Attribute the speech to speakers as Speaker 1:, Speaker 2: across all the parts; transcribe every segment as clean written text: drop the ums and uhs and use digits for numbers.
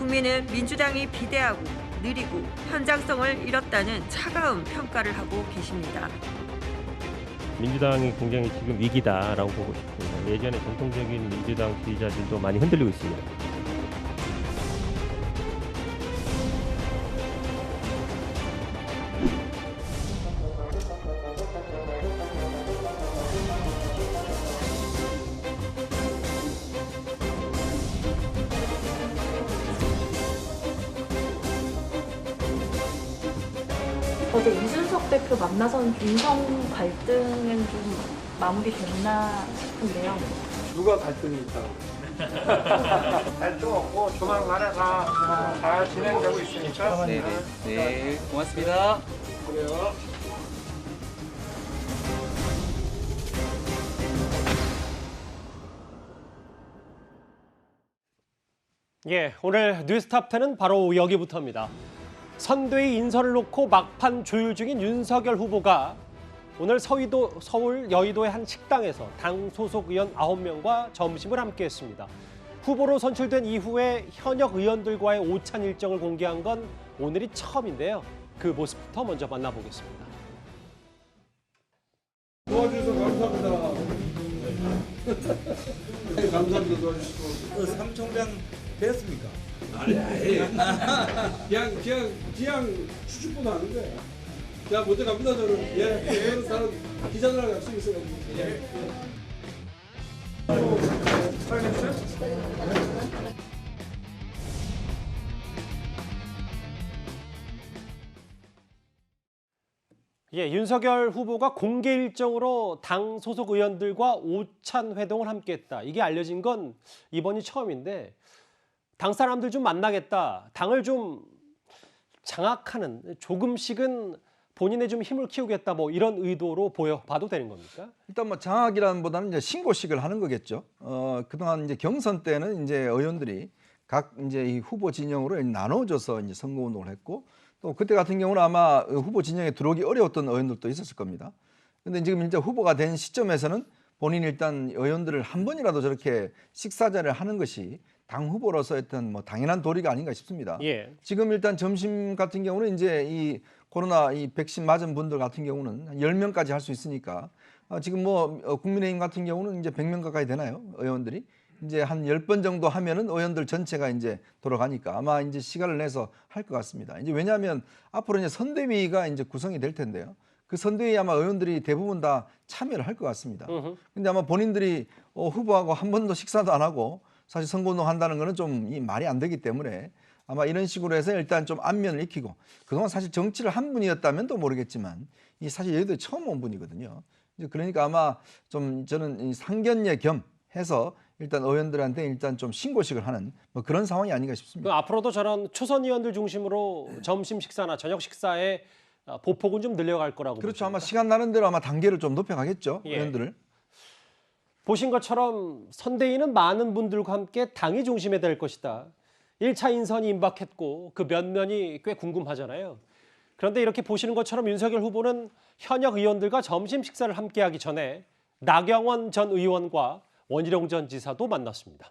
Speaker 1: 국민은 민주당이 비대하고 느리고 현장성을 잃었다는 차가운 평가를 하고 계십니다.
Speaker 2: 민주당이 굉장히 지금 위기다라고 보고 싶습니다. 예전에 전통적인 민주당 지지자들도 많이 흔들리고 있습니다.
Speaker 3: 어제 이준석 대표 만나선 인성 갈등은 좀 마무리됐나 싶은데요.
Speaker 4: 누가 갈등이 있다고? 갈등 없고 조만간에 다 잘 진행되고 있으니까.
Speaker 5: 네, 고맙습니다.
Speaker 4: 그래요.
Speaker 6: 예, 오늘 뉴스탑10은 바로 여기부터입니다. 선대위 인선을 놓고 막판 조율 중인 윤석열 후보가 오늘 서울 여의도의 한 식당에서 당 소속 의원 9명과 점심을 함께했습니다. 후보로 선출된 이후에 현역 의원들과의 오찬 일정을 공개한 건 오늘이 처음인데요. 그 모습부터 먼저 만나보겠습니다.
Speaker 4: 도와주셔서 감사합니다. 감사합니다. 도와주시고.
Speaker 7: 삼총장 됐습니까?
Speaker 4: 아니, 그냥 추측보다 하는 거야. 자, 먼저 갑니다, 저는. 예, 저는 기자들하고 약속이 있어가지고. 예.
Speaker 6: 예, 윤석열 후보가 공개 일정으로 당 소속 의원들과 오찬 회동을 함께했다. 이게 알려진 건 이번이 처음인데 당 사람들 좀 만나겠다. 당을 좀 장악하는 조금씩은 본인의 좀 힘을 키우겠다. 뭐 이런 의도로 봐도 되는 겁니까?
Speaker 7: 일단 뭐 장악이라기보다는 이제 신고식을 하는 거겠죠. 그동안 이제 경선 때는 이제 의원들이 각 이제 이 후보 진영으로 나눠져서 이제 선거 운동을 했고 또 그때 같은 경우는 아마 후보 진영에 들어오기 어려웠던 의원들도 있었을 겁니다. 근데 지금 이제 후보가 된 시점에서는 본인이 일단 의원들을 한 번이라도 저렇게 식사 자리를 하는 것이 당 후보로서 어떤 뭐 당연한 도리가 아닌가 싶습니다.
Speaker 6: 예.
Speaker 7: 지금 일단 점심 같은 경우는 이제 이 코로나 이 백신 맞은 분들 같은 경우는 한 10명까지 할 수 있으니까 지금 뭐 국민의힘 같은 경우는 이제 100명 가까이 되나요? 의원들이. 이제 한 10번 정도 하면은 의원들 전체가 이제 돌아가니까 아마 이제 시간을 내서 할 것 같습니다. 이제 왜냐하면 앞으로 이제 선대위가 이제 구성이 될 텐데요. 그 선대위 아마 의원들이 대부분 다 참여를 할 것 같습니다. 근데 아마 본인들이 후보하고 한 번도 식사도 안 하고 사실 선거운동 한다는 거는 좀 이 말이 안 되기 때문에 아마 이런 식으로 해서 일단 좀 안면을 익히고 그동안 사실 정치를 한 분이었다면 또 모르겠지만 이 사실 여의도에 처음 온 분이거든요. 그러니까 아마 좀 저는 이 상견례 겸 해서 일단 의원들한테 일단 좀 신고식을 하는 뭐 그런 상황이 아닌가 싶습니다.
Speaker 6: 앞으로도 저런 초선 의원들 중심으로 점심 식사나 저녁 식사에 보폭은 좀 늘려갈 거라고
Speaker 7: 그렇죠.
Speaker 6: 보십니까?
Speaker 7: 아마 시간 나는 대로 아마 단계를 좀 높여가겠죠.
Speaker 6: 예.
Speaker 7: 의원들을.
Speaker 6: 보신 것처럼 선대위는 많은 분들과 함께 당이 중심에 될 것이다. 1차 인선이 임박했고 그 면면이 꽤 궁금하잖아요. 그런데 이렇게 보시는 것처럼 윤석열 후보는 현역 의원들과 점심 식사를 함께하기 전에 나경원 전 의원과 원희룡 전 지사도 만났습니다.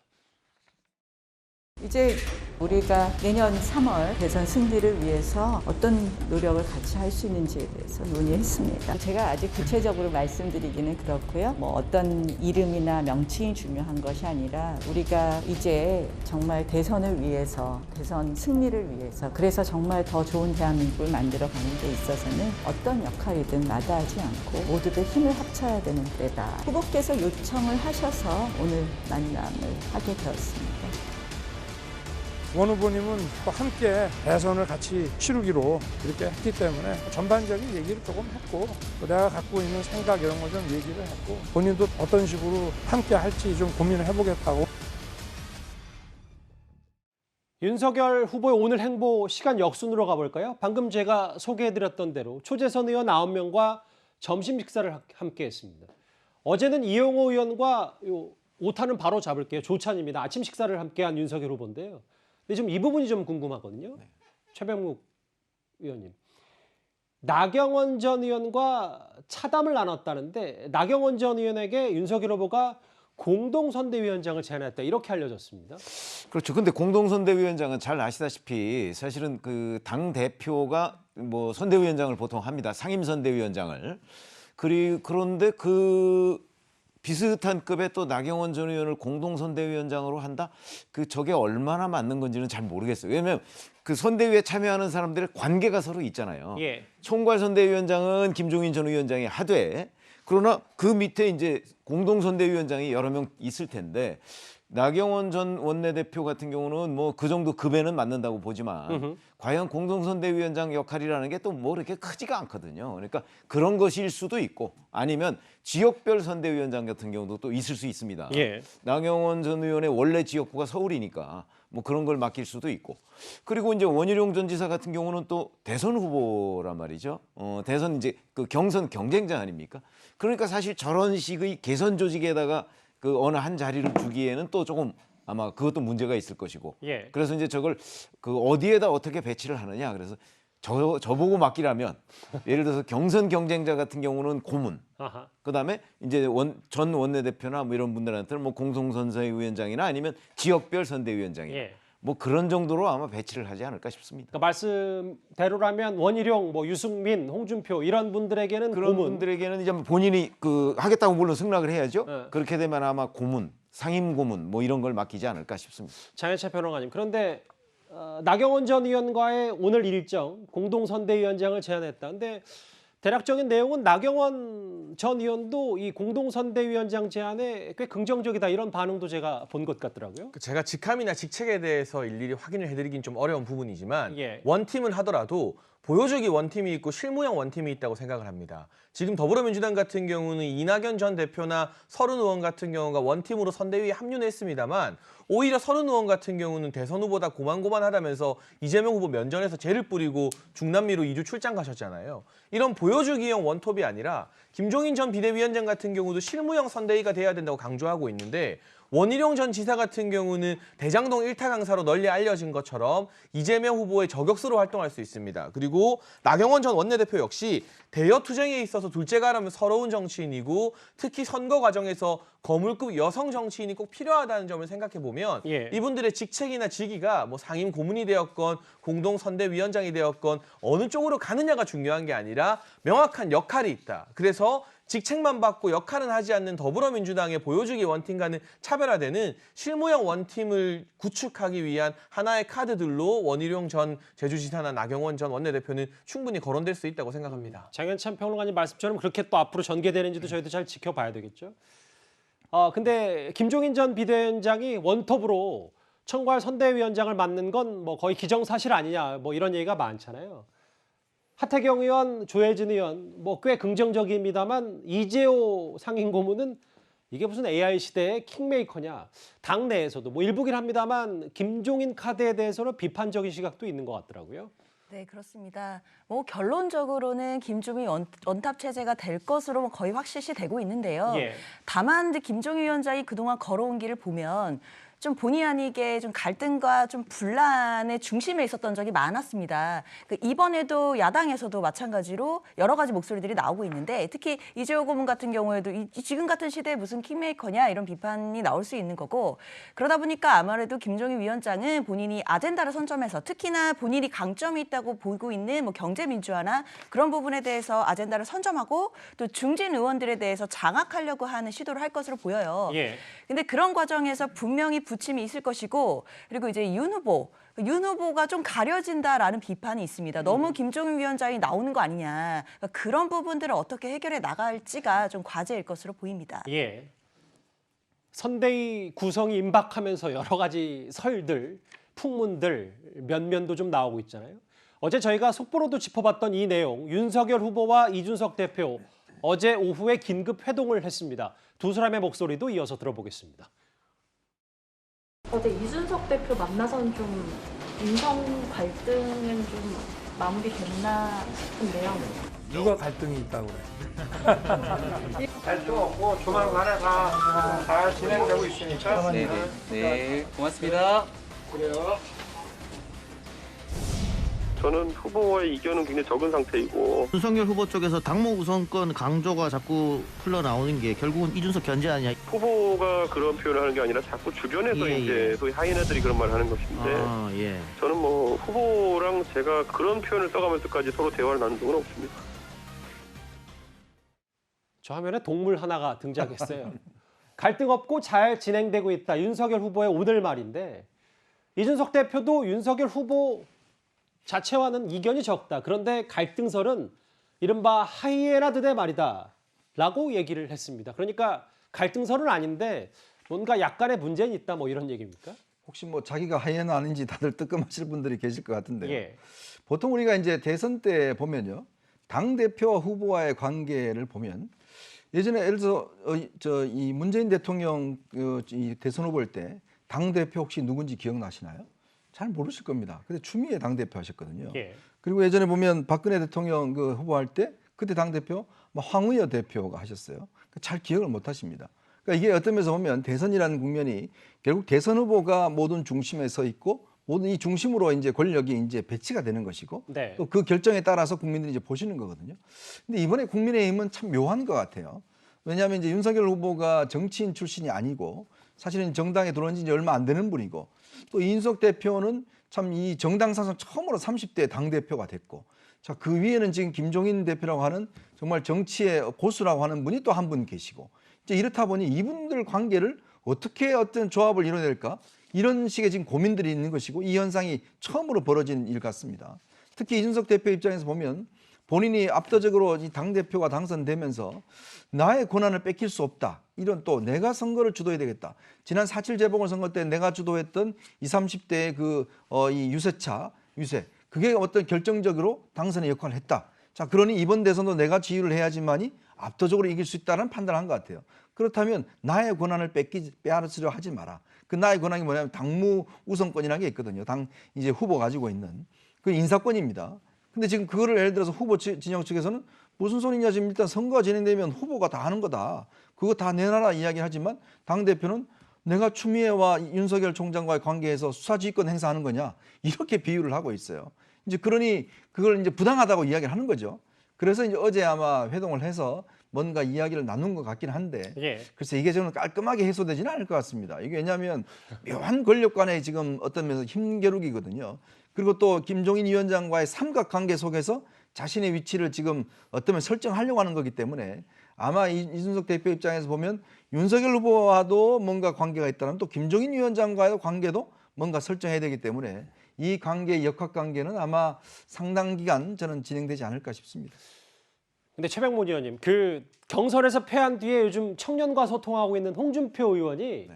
Speaker 8: 이제 우리가 내년 3월 대선 승리를 위해서 어떤 노력을 같이 할 수 있는지에 대해서 논의했습니다. 제가 아직 구체적으로 말씀드리기는 그렇고요. 뭐 어떤 이름이나 명칭이 중요한 것이 아니라 우리가 이제 정말 대선을 위해서, 대선 승리를 위해서 그래서 정말 더 좋은 대한민국을 만들어가는 데 있어서는 어떤 역할이든 마다하지 않고 모두들 힘을 합쳐야 되는 때다. 후보께서 요청을 하셔서 오늘 만남을 하게 되었습니다.
Speaker 4: 원 후보님은 또 함께 대선을 같이 치르기로 이렇게 했기 때문에 전반적인 얘기를 조금 했고 또 내가 갖고 있는 생각 이런 걸 좀 얘기를 했고 본인도 어떤 식으로 함께 할지 좀 고민을 해보겠다고.
Speaker 6: 윤석열 후보의 오늘 행보 시간 역순으로 가볼까요? 방금 제가 소개해드렸던 대로 초재선 의원 9명과 점심 식사를 함께했습니다. 어제는 이용호 의원과 오타는 바로 잡을게요. 조찬입니다. 아침 식사를 함께한 윤석열 후보인데요. 근데 좀 이 부분이 좀 궁금하거든요. 네. 최병묵 의원님. 나경원 전 의원과 차담을 나눴다는데 나경원 전 의원에게 윤석열 후보가 공동선대위원장을 제안했다 이렇게 알려졌습니다.
Speaker 9: 그렇죠. 근데 공동선대위원장은 잘 아시다시피 사실은 그 당 대표가 뭐 선대위원장을 보통 합니다. 상임선대위원장을. 그런데 그 비슷한 급의 또 나경원 전 의원을 공동선대위원장으로 한다? 저게 얼마나 맞는 건지는 잘 모르겠어요. 왜냐하면 그 선대위에 참여하는 사람들의 관계가 서로 있잖아요.
Speaker 6: 예.
Speaker 9: 총괄선대위원장은 김종인 전 위원장이 하되, 그러나 그 밑에 이제 공동선대위원장이 여러 명 있을 텐데, 나경원 전 원내대표 같은 경우는 뭐 그 정도 급에는 맞는다고 보지만 과연 공동선대위원장 역할이라는 게 또 뭐 그렇게 크지가 않거든요. 그러니까 그런 것일 수도 있고, 아니면 지역별 선대위원장 같은 경우도 또 있을 수 있습니다.
Speaker 6: 예.
Speaker 9: 나경원 전 의원의 원래 지역구가 서울이니까 뭐 그런 걸 맡길 수도 있고, 그리고 이제 원희룡 전 지사 같은 경우는 또 대선 후보란 말이죠. 대선 이제 그 경선 경쟁자 아닙니까? 그러니까 사실 저런 식의 개선 조직에다가 그 어느 한 자리를 주기에는 또 조금 아마 그것도 문제가 있을 것이고.
Speaker 6: 예.
Speaker 9: 그래서 이제 저걸 그 어디에다 어떻게 배치를 하느냐. 그래서 저보고 맡기라면 예를 들어서 경선 경쟁자 같은 경우는 고문.
Speaker 6: 아하.
Speaker 9: 그다음에 이제 전 원내대표나 뭐 이런 분들한테는 뭐 공동선대위원장이나 아니면 지역별 선대위원장이
Speaker 6: 예.
Speaker 9: 뭐 그런 정도로 아마 배치를 하지 않을까 싶습니다.
Speaker 6: 그러니까 말씀대로라면 원희룡, 뭐 유승민, 홍준표 이런 분들에게는
Speaker 9: 그런
Speaker 6: 고문.
Speaker 9: 분들에게는 이제 본인이 그 하겠다고 물론 승낙을 해야죠.
Speaker 6: 네.
Speaker 9: 그렇게 되면 아마 고문, 상임 고문 뭐 이런 걸 맡기지 않을까 싶습니다.
Speaker 6: 장현철 평론가님, 그런데 나경원 전 의원과의 오늘 일정 공동선대위원장을 제안했다. 근데 대략적인 내용은 나경원 전 의원도 이 공동선대위원장 제안에 꽤 긍정적이다 이런 반응도 제가 본 것 같더라고요.
Speaker 10: 제가 직함이나 직책에 대해서 일일이 확인을 해드리긴 좀 어려운 부분이지만
Speaker 6: 예.
Speaker 10: 원팀은 하더라도 보여주기 원팀이 있고 실무형 원팀이 있다고 생각을 합니다. 지금 더불어민주당 같은 경우는 이낙연 전 대표나 서른 의원 같은 경우가 원팀으로 선대위에 합류는 했습니다만, 오히려 서른 의원 같은 경우는 대선 후보다 고만고만하다면서 이재명 후보 면전에서 재를 뿌리고 중남미로 2주 출장 가셨잖아요. 이런 보여주기형 원톱이 아니라 김종인 전 비대위원장 같은 경우도 실무형 선대위가 돼야 된다고 강조하고 있는데, 원희룡 전 지사 같은 경우는 대장동 1타 강사로 널리 알려진 것처럼 이재명 후보의 저격수로 활동할 수 있습니다. 그리고 나경원 전 원내대표 역시 대여 투쟁에 있어서 둘째가라면 서러운 정치인이고, 특히 선거 과정에서 거물급 여성 정치인이 꼭 필요하다는 점을 생각해 보면
Speaker 6: 예.
Speaker 10: 이분들의 직책이나 직위가 뭐 상임 고문이 되었건 공동선대위원장이 되었건 어느 쪽으로 가느냐가 중요한 게 아니라 명확한 역할이 있다. 그래서 직책만 받고 역할은 하지 않는 더불어민주당의 보여주기 원팀과는 차별화되는 실무형 원팀을 구축하기 위한 하나의 카드들로 원희룡 전 제주지사나 나경원 전 원내대표는 충분히 거론될 수 있다고 생각합니다.
Speaker 6: 장현찬 평론가님 말씀처럼 그렇게 또 앞으로 전개되는지도 저희도 잘 지켜봐야 되겠죠. 근데 김종인 전 비대위원장이 원톱으로 총괄 선대위원장을 맡는 건 뭐 거의 기정사실 아니냐 뭐 이런 얘기가 많잖아요. 하태경 의원, 조혜진 의원 뭐 꽤 긍정적입니다만 이재호 상임고문은 이게 무슨 AI 시대의 킹메이커냐. 당내에서도 뭐 일부긴 합니다만 김종인 카드에 대해서는 비판적인 시각도 있는 것 같더라고요.
Speaker 11: 네, 그렇습니다. 뭐 결론적으로는 김종인 원탑 체제가 될 것으로 거의 확실시되고 있는데요.
Speaker 6: 예.
Speaker 11: 다만 이제 김종인 위원장이 그동안 걸어온 길을 보면 좀 본의 아니게 좀 갈등과 좀 분란의 중심에 있었던 적이 많았습니다. 이번에도 야당에서도 마찬가지로 여러 가지 목소리들이 나오고 있는데, 특히 이재호 고문 같은 경우에도 지금 같은 시대에 무슨 킹메이커냐 이런 비판이 나올 수 있는 거고, 그러다 보니까 아무래도 김종인 위원장은 본인이 아젠다를 선점해서 특히나 본인이 강점이 있다고 보고 있는 뭐 경제 민주화나 그런 부분에 대해서 아젠다를 선점하고 또 중진 의원들에 대해서 장악하려고 하는 시도를 할 것으로 보여요.
Speaker 6: 예.
Speaker 11: 근데 그런 과정에서 분명히 부침이 있을 것이고, 그리고 이제 윤 후보가 좀 가려진다라는 비판이 있습니다. 너무 김종인 위원장이 나오는 거 아니냐. 그러니까 그런 부분들을 어떻게 해결해 나갈지가 좀 과제일 것으로 보입니다.
Speaker 6: 예. 선대위 구성이 임박하면서 여러 가지 설들, 풍문들, 면면도 좀 나오고 있잖아요. 어제 저희가 속보로도 짚어봤던 이 내용, 윤석열 후보와 이준석 대표 어제 오후에 긴급 회동을 했습니다. 두 사람의 목소리도 이어서 들어보겠습니다.
Speaker 3: 어제 이준석 대표 만나서는 좀 인성 갈등은 좀 마무리됐나 싶은데요.
Speaker 4: 누가 갈등이 있다고 그래?
Speaker 5: 갈등 없고 조만간에 다 진행되고 있으니까. 네, 고맙습니다.
Speaker 4: 그래요.
Speaker 12: 저는 후보와의 이견은 굉장히 적은 상태이고
Speaker 13: 윤석열 후보 쪽에서 당무 우선권 강조가 자꾸 흘러나오는 게 결국은 이준석 견제 아니냐.
Speaker 12: 후보가 그런 표현을 하는 게 아니라 자꾸 주변에서 이제 소위 하이에나들이 그런 말을 하는 것인데 저는 뭐 후보랑 제가 그런 표현을 써가면서까지 서로 대화를 나눈 적은 없습니다.
Speaker 6: 저 화면에 동물 하나가 등장했어요. 갈등 없고 잘 진행되고 있다. 윤석열 후보의 오늘 말인데 이준석 대표도 윤석열 후보 자체와는 이견이 적다. 그런데 갈등설은 이른바 하이에나들의 말이다. 라고 얘기를 했습니다. 그러니까 갈등설은 아닌데 뭔가 약간의 문제는 있다. 뭐 이런 얘기입니까?
Speaker 7: 혹시 뭐 자기가 하이에나 아닌지 다들 뜨끔하실 분들이 계실 것 같은데요.
Speaker 6: 예.
Speaker 7: 보통 우리가 이제 대선 때 보면요. 당대표와 후보와의 관계를 보면 예전에 예를 들어서 이 문재인 대통령 이 대선 후보일 때 당대표 혹시 누군지 기억나시나요? 잘 모르실 겁니다. 근데 추미애 당대표 하셨거든요.
Speaker 6: 예.
Speaker 7: 그리고 예전에 보면 박근혜 대통령 그 후보할 때 그때 당대표 황의여 대표가 하셨어요. 잘 기억을 못 하십니다. 그러니까 이게 어떤 면에서 보면 대선이라는 국면이 결국 대선 후보가 모든 중심에 서 있고 모든 이 중심으로 이제 권력이 이제 배치가 되는 것이고
Speaker 6: 네.
Speaker 7: 또 그 결정에 따라서 국민들이 이제 보시는 거거든요. 근데 이번에 국민의힘은 참 묘한 것 같아요. 왜냐하면 이제 윤석열 후보가 정치인 출신이 아니고 사실은 정당에 들어온 지 얼마 안 되는 분이고 또 이준석 대표는 참 이 정당 사상 처음으로 30대 당대표가 됐고 자, 그 위에는 지금 김종인 대표라고 하는 정말 정치의 고수라고 하는 분이 또 한 분 계시고 이제 이렇다 보니 이분들 관계를 어떻게 어떤 조합을 이뤄낼까 이런 식의 지금 고민들이 있는 것이고 이 현상이 처음으로 벌어진 일 같습니다. 특히 이준석 대표 입장에서 보면 본인이 압도적으로 이 당대표가 당선되면서 나의 권한을 뺏길 수 없다. 이런 또 내가 선거를 주도해야 되겠다. 지난 4.7 재보궐선거 때 내가 주도했던 20, 30대의 이 유세. 그게 어떤 결정적으로 당선의 역할을 했다. 자, 그러니 이번 대선도 내가 지휘를 해야지만이 압도적으로 이길 수 있다는 판단을 한 것 같아요. 그렇다면 나의 권한을 빼앗으려 하지 마라. 그 나의 권한이 뭐냐면 당무 우선권이라는 게 있거든요. 당 이제 후보 가지고 있는 그 인사권입니다. 근데 지금 그거를 예를 들어서 후보 진영 측에서는 무슨 소리냐 지금 일단 선거가 진행되면 후보가 다 하는 거다. 그거 다 내놔라 이야기를 하지만 당대표는 내가 추미애와 윤석열 총장과의 관계에서 수사지휘권 행사하는 거냐 이렇게 비유를 하고 있어요. 이제 그러니 그걸 이제 부당하다고 이야기를 하는 거죠. 그래서 이제 어제 아마 회동을 해서 뭔가 이야기를 나눈 것 같긴 한데 글쎄 이게 저는 깔끔하게 해소되지는 않을 것 같습니다. 이게 왜냐하면 묘한 권력 간의 지금 어떤 면에서 힘겨루기거든요. 그리고 또 김종인 위원장과의 삼각관계 속에서 자신의 위치를 지금 어떤 면 설정하려고 하는 거기 때문에 아마 이준석 대표 입장에서 보면 윤석열 후보와도 뭔가 관계가 있다면 또 김종인 위원장과의 관계도 뭔가 설정해야 되기 때문에 이 관계의 역학관계는 아마 상당 기간 저는 진행되지 않을까 싶습니다.
Speaker 6: 근데 최병문 의원님, 그 경선에서 패한 뒤에 요즘 청년과 소통하고 있는 홍준표 의원이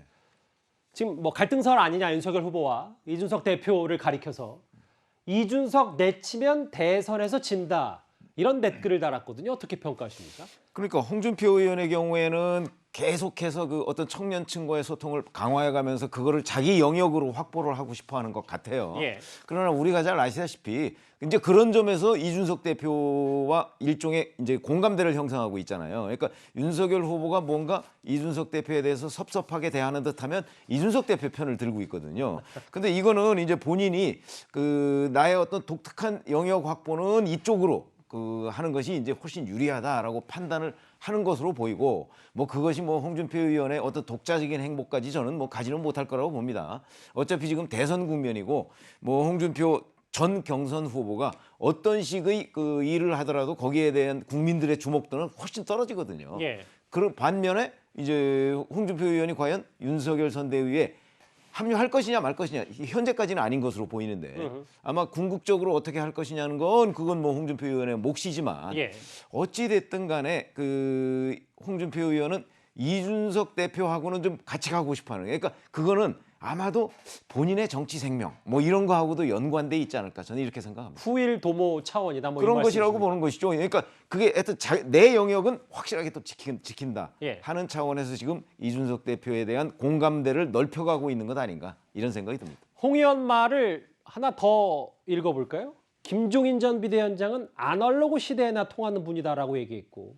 Speaker 6: 지금 뭐 갈등설 아니냐 윤석열 후보와 이준석 대표를 가리켜서 이준석 내치면 대선에서 진다 이런 댓글을 달았거든요. 어떻게 평가하십니까?
Speaker 9: 그러니까 홍준표 의원의 경우에는 계속해서 그 어떤 청년층과의 소통을 강화해가면서 그거를 자기 영역으로 확보를 하고 싶어하는 것 같아요. 그러나 우리가 잘 아시다시피 이제 그런 점에서 이준석 대표와 일종의 이제 공감대를 형성하고 있잖아요. 그러니까 윤석열 후보가 뭔가 이준석 대표에 대해서 섭섭하게 대하는 듯하면 이준석 대표 편을 들고 있거든요. 근데 이거는 이제 본인이 그 나의 어떤 독특한 영역 확보는 이쪽으로 하는 것이 이제 훨씬 유리하다라고 판단을 하는 것으로 보이고 뭐 그것이 뭐 홍준표 의원의 어떤 독자적인 행보까지 저는 뭐 가지는 못할 거라고 봅니다. 어차피 지금 대선 국면이고 뭐 홍준표 전 경선 후보가 어떤 식의 그 일을 하더라도 거기에 대한 국민들의 주목도는 훨씬 떨어지거든요. 그런 반면에 이제 홍준표 의원이 과연 윤석열 선대위에 합류할 것이냐 말 것이냐 현재까지는 아닌 것으로 보이는데 아마 궁극적으로 어떻게 할 것이냐는 건 그건 뭐 홍준표 의원의 몫이지만 어찌 됐든 간에 그 홍준표 의원은 이준석 대표하고는 좀 같이 가고 싶어하는 그러니까 그거는 아마도 본인의 정치 생명 뭐 이런 거하고도 연관돼 있지 않을까 저는 이렇게 생각합니다.
Speaker 6: 후일 도모 차원이다 뭐
Speaker 9: 그런 것이라고 보는 것이죠. 그러니까 그게 하여튼 내 영역은 확실하게 또 지킨다 하는 차원에서 지금 이준석 대표에 대한 공감대를 넓혀가고 있는 것 아닌가 이런 생각이 듭니다.
Speaker 6: 홍 의원 말을 하나 더 읽어볼까요? 김종인 전 비대위원장은 아날로그 시대에나 통하는 분이다라고 얘기했고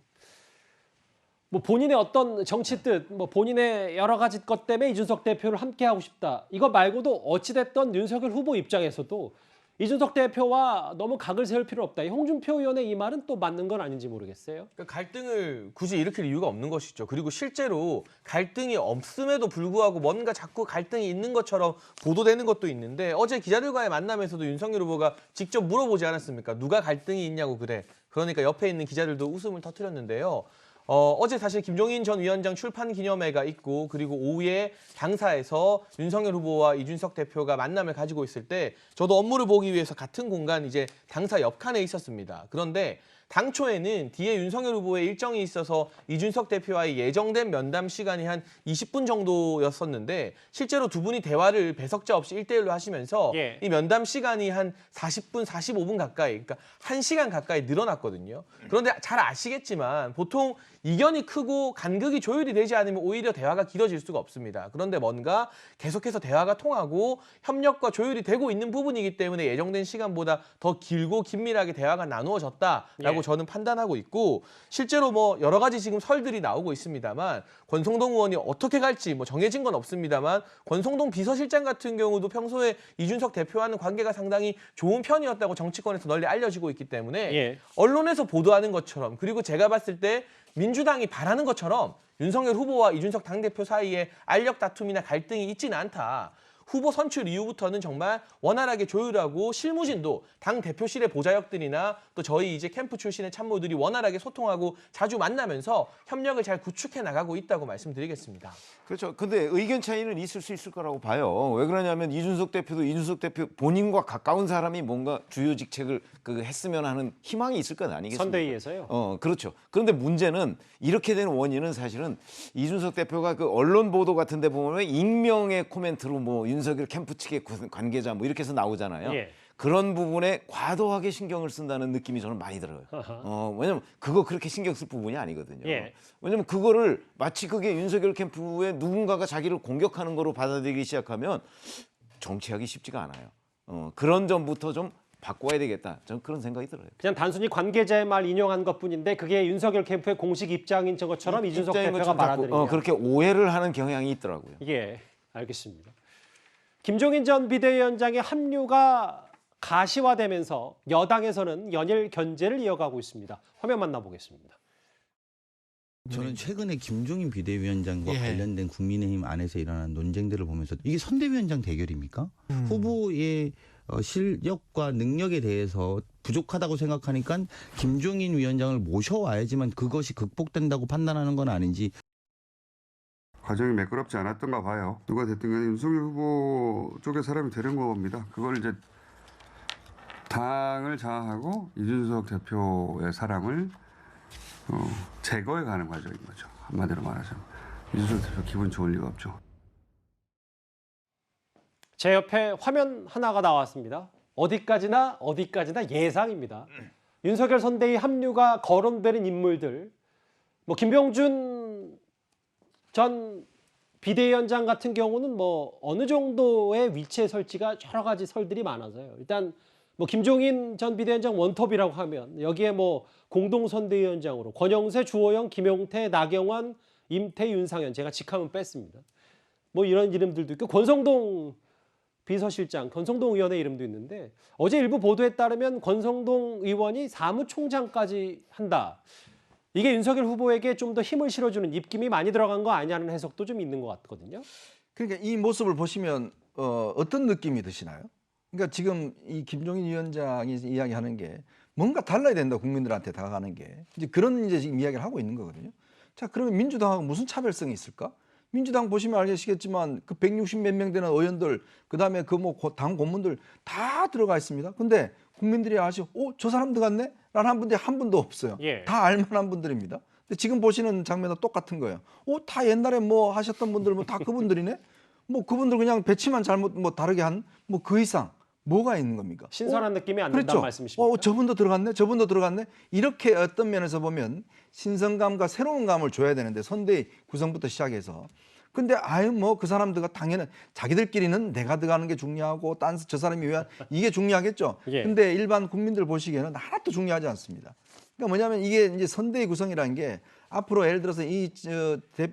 Speaker 6: 뭐 본인의 어떤 정치 뜻, 뭐 본인의 여러 가지 것 때문에 이준석 대표를 함께하고 싶다. 이거 말고도 어찌됐든 윤석열 후보 입장에서도 이준석 대표와 너무 각을 세울 필요 없다. 이 홍준표 의원의 이 말은 또 맞는 건 아닌지 모르겠어요.
Speaker 10: 그러니까 갈등을 굳이 일으킬 이유가 없는 것이죠. 그리고 실제로 갈등이 없음에도 불구하고 뭔가 자꾸 갈등이 있는 것처럼 보도되는 것도 있는데 어제 기자들과의 만남에서도 윤석열 후보가 직접 물어보지 않았습니까? 누가 갈등이 있냐고 그래. 그러니까 옆에 있는 기자들도 웃음을 터뜨렸는데요. 어제 사실 김종인 전 위원장 출판 기념회가 있고 그리고 오후에 당사에서 윤석열 후보와 이준석 대표가 만남을 가지고 있을 때 저도 업무를 보기 위해서 같은 공간 이제 당사 옆칸에 있었습니다. 그런데 당초에는 뒤에 윤석열 후보의 일정이 있어서 이준석 대표와의 예정된 면담 시간이 한 20분 정도였었는데 실제로 두 분이 대화를 배석자 없이 1대1로 하시면서 이 면담 시간이 한 40분, 45분 가까이, 그러니까 1시간 가까이 늘어났거든요. 그런데 잘 아시겠지만 보통 이견이 크고 간극이 조율이 되지 않으면 오히려 대화가 길어질 수가 없습니다. 그런데 뭔가 계속해서 대화가 통하고 협력과 조율이 되고 있는 부분이기 때문에 예정된 시간보다 더 길고 긴밀하게 대화가 나누어졌다라고 저는 판단하고 있고 실제로 뭐 여러 가지 지금 설들이 나오고 있습니다만 권성동 의원이 어떻게 갈지 뭐 정해진 건 없습니다만 권성동 비서실장 같은 경우도 평소에 이준석 대표와는 관계가 상당히 좋은 편이었다고 정치권에서 널리 알려지고 있기 때문에 언론에서 보도하는 것처럼 그리고 제가 봤을 때 민주당이 바라는 것처럼 윤석열 후보와 이준석 당대표 사이에 알력 다툼이나 갈등이 있지는 않다. 후보 선출 이후부터는 정말 원활하게 조율하고 실무진도 당 대표실의 보좌역들이나 또 저희 이제 캠프 출신의 참모들이 원활하게 소통하고 자주 만나면서 협력을 잘 구축해 나가고 있다고 말씀드리겠습니다.
Speaker 9: 그렇죠. 근데 의견 차이는 있을 수 있을 거라고 봐요. 왜 그러냐면 이준석 대표도 이준석 대표 본인과 가까운 사람이 뭔가 주요 직책을 했으면 하는 희망이 있을 건 아니겠습니까?
Speaker 6: 선대위에서요?
Speaker 9: 그렇죠. 그런데 문제는 이렇게 된 원인은 사실은 이준석 대표가 그 언론 보도 같은 데 보면 익명의 코멘트로 뭐 윤석열 캠프 측의 관계자 뭐 이렇게 해서 나오잖아요. 그런 부분에 과도하게 신경을 쓴다는 느낌이 저는 많이 들어요. 왜냐면 그거 그렇게 신경 쓸 부분이 아니거든요. 왜냐면 그거를 마치 그게 윤석열 캠프의 누군가가 자기를 공격하는 거로 받아들이기 시작하면 정치하기 쉽지가 않아요. 그런 점부터 좀 바꿔야 되겠다. 저는 그런 생각이 들어요.
Speaker 6: 그냥 단순히 관계자의 말 인용한 것뿐인데 그게 윤석열 캠프의 공식 입장인 것처럼 이준석 대표가 받아들이냐.
Speaker 9: 그렇게 오해를 하는 경향이 있더라고요.
Speaker 6: 알겠습니다. 김종인 전 비대위원장의 합류가 가시화되면서 여당에서는 연일 견제를 이어가고 있습니다. 화면 만나보겠습니다.
Speaker 14: 저는 최근에 김종인 비대위원장과 관련된 국민의힘 안에서 일어난 논쟁들을 보면서 이게 선대위원장 대결입니까? 후보의 실력과 능력에 대해서 부족하다고 생각하니까 김종인 위원장을 모셔와야지만 그것이 극복된다고 판단하는 건 아닌지.
Speaker 15: 과정이 매끄럽지 않았던가 봐요. 누가 됐든 간에 윤석열 후보 쪽의 사람이 되는 겁니다. 그걸 이제 당을 장악하고 이준석 대표의 사람을 제거해 가는 과정인 거죠. 한마디로 말하자면. 이준석 대표 기분 좋을 리가 없죠.
Speaker 6: 제 옆에 화면 하나가 나왔습니다. 어디까지나 예상입니다. 윤석열 선대위 합류가 거론되는 인물들, 뭐 김병준 전 비대위원장 같은 경우는 뭐 어느 정도의 위치에 설지가 여러 가지 설들이 많아서요. 일단 뭐 김종인 전 비대위원장 원톱이라고 하면 여기에 뭐 공동선대위원장으로 권영세, 주호영, 김용태, 나경원, 임태, 윤상현 제가 직함은 뺐습니다. 뭐 이런 이름들도 있고 권성동 비서실장, 권성동 의원의 이름도 있는데 어제 일부 보도에 따르면 권성동 의원이 사무총장까지 한다. 이게 윤석열 후보에게 좀 더 힘을 실어주는 입김이 많이 들어간 거 아니냐는 해석도 좀 있는 것 같거든요.
Speaker 7: 그러니까 이 모습을 보시면 어떤 느낌이 드시나요? 그러니까 지금 이 김종인 위원장이 이야기하는 게 뭔가 달라야 된다 국민들한테 다가가는 게 이제 그런 이제 지금 이야기를 하고 있는 거거든요. 자 그러면 민주당하고 무슨 차별성이 있을까? 민주당 보시면 알겠지만 그 160 몇 명 되는 의원들 그다음에 그 뭐 당 고문들 다 들어가 있습니다. 근데 국민들이 아시죠? 저 사람 들어갔네? 라는 분들이 한 분도 없어요. 다 알만한 분들입니다. 근데 지금 보시는 장면도 똑같은 거예요. 다 옛날에 뭐 하셨던 분들 뭐 다 그분들이네? 뭐 그분들 그냥 배치만 잘못 뭐 다르게 한 뭐 그 이상 뭐가 있는 겁니까?
Speaker 6: 신선한 느낌이 안 든다는 말씀이십니까?
Speaker 7: 저분도 들어갔네? 저분도 들어갔네? 이렇게 어떤 면에서 보면 신선감과 새로운 감을 줘야 되는데 선대위 구성부터 시작해서 근데 뭐 그 사람들과 당연히 자기들끼리는 내가 들어가는 게 중요하고 저 사람이 왜 이게 중요하겠죠. 근데 일반 국민들 보시기에는 하나도 중요하지 않습니다. 그러니까 뭐냐면 이게 이제 선대위 구성이라는 게 앞으로 예를 들어서 이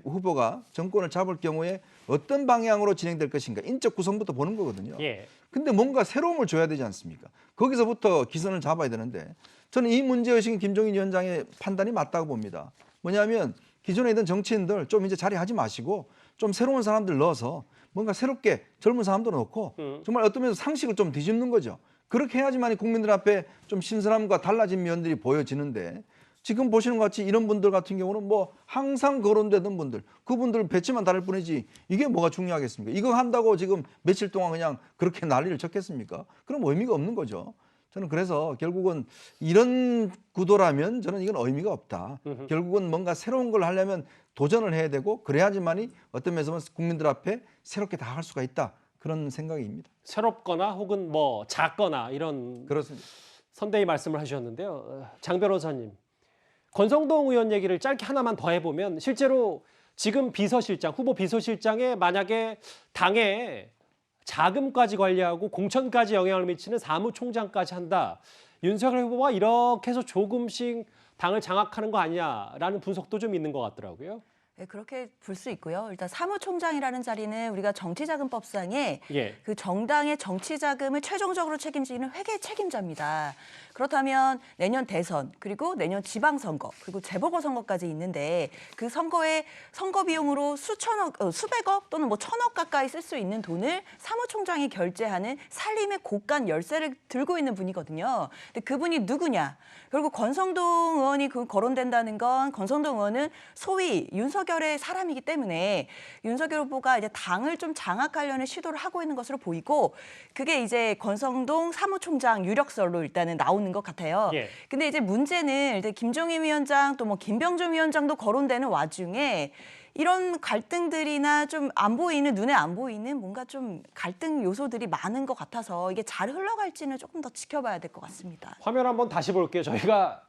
Speaker 7: 후보가 정권을 잡을 경우에 어떤 방향으로 진행될 것인가 인적 구성부터 보는 거거든요.
Speaker 6: 예.
Speaker 7: 근데 뭔가 새로움을 줘야 되지 않습니까? 거기서부터 기선을 잡아야 되는데 저는 이 문제의식은 김종인 위원장의 판단이 맞다고 봅니다. 뭐냐면 기존에 있던 정치인들 좀 이제 자리하지 마시고 좀 새로운 사람들 넣어서 뭔가 새롭게 젊은 사람도 넣고 정말 어떤 면에서 상식을 좀 뒤집는 거죠. 그렇게 해야지만 국민들 앞에 좀 신선함과 달라진 면들이 보여지는데 지금 보시는 것 같이 이런 분들 같은 경우는 뭐 항상 거론되던 분들, 그분들 배치만 다를 뿐이지 이게 뭐가 중요하겠습니까? 이거 한다고 지금 며칠 동안 그냥 그렇게 난리를 쳤겠습니까? 그럼 의미가 없는 거죠. 저는 그래서 결국은 이런 구도라면 저는 이건 의미가 없다. 결국은 뭔가 새로운 걸 하려면 도전을 해야 되고 그래야지만이 어떤 면에서 국민들 앞에 새롭게 다가갈 수가 있다. 그런 생각입니다.
Speaker 6: 새롭거나 혹은 뭐 작거나 이런
Speaker 7: 그렇습니다.
Speaker 6: 선대위 말씀을 하셨는데요. 장 변호사님, 권성동 의원 얘기를 짧게 하나만 더 해보면 실제로 지금 비서실장, 후보 비서실장에 만약에 당에 자금까지 관리하고 공천까지 영향을 미치는 사무총장까지 한다. 윤석열 후보가 이렇게 해서 조금씩 당을 장악하는 거 아니냐라는 분석도 좀 있는 것 같더라고요.
Speaker 11: 네, 그렇게 볼 수 있고요. 일단 사무총장이라는 자리는 우리가 정치자금법상에
Speaker 6: 예.
Speaker 11: 그 정당의 정치자금을 최종적으로 책임지는 회계 책임자입니다. 그렇다면 내년 대선, 그리고 내년 지방선거, 그리고 재보궐선거까지 있는데 그 선거에 선거 비용으로 수백억 또는 뭐 천억 가까이 쓸 수 있는 돈을 사무총장이 결제하는 살림의 고간 열쇠를 들고 있는 분이거든요. 근데 그분이 누구냐? 결국 권성동 의원이 거론된다는 건 권성동 의원은 소위 윤석열의 사람이기 때문에 윤석열 후보가 이제 당을 좀 장악하려는 시도를 하고 있는 것으로 보이고 그게 이제 권성동 사무총장 유력설로 일단은 나오는 것 같아요.
Speaker 6: 예.
Speaker 11: 근데 이제 문제는 이제 김종인 위원장 또 뭐 김병준 위원장도 거론되는 와중에 이런 갈등들이나 좀 안 보이는 눈에 안 보이는 뭔가 좀 갈등 요소들이 많은 것 같아서 이게 잘 흘러갈지는 조금 더 지켜봐야 될 것 같습니다.
Speaker 6: 화면 한번 다시 볼게요. 저희가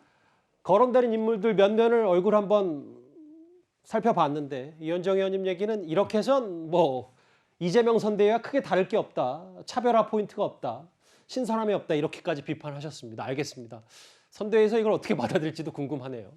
Speaker 6: 거론되는 인물들 몇 면을 얼굴 한번 살펴봤는데 이현정 의원님 얘기는 이렇게 해선 뭐 이재명 선대위와 크게 다를 게 없다. 차별화 포인트가 없다. 신선함이 없다. 이렇게까지 비판하셨습니다. 알겠습니다. 선대위에서 이걸 어떻게 받아들일지도 궁금하네요.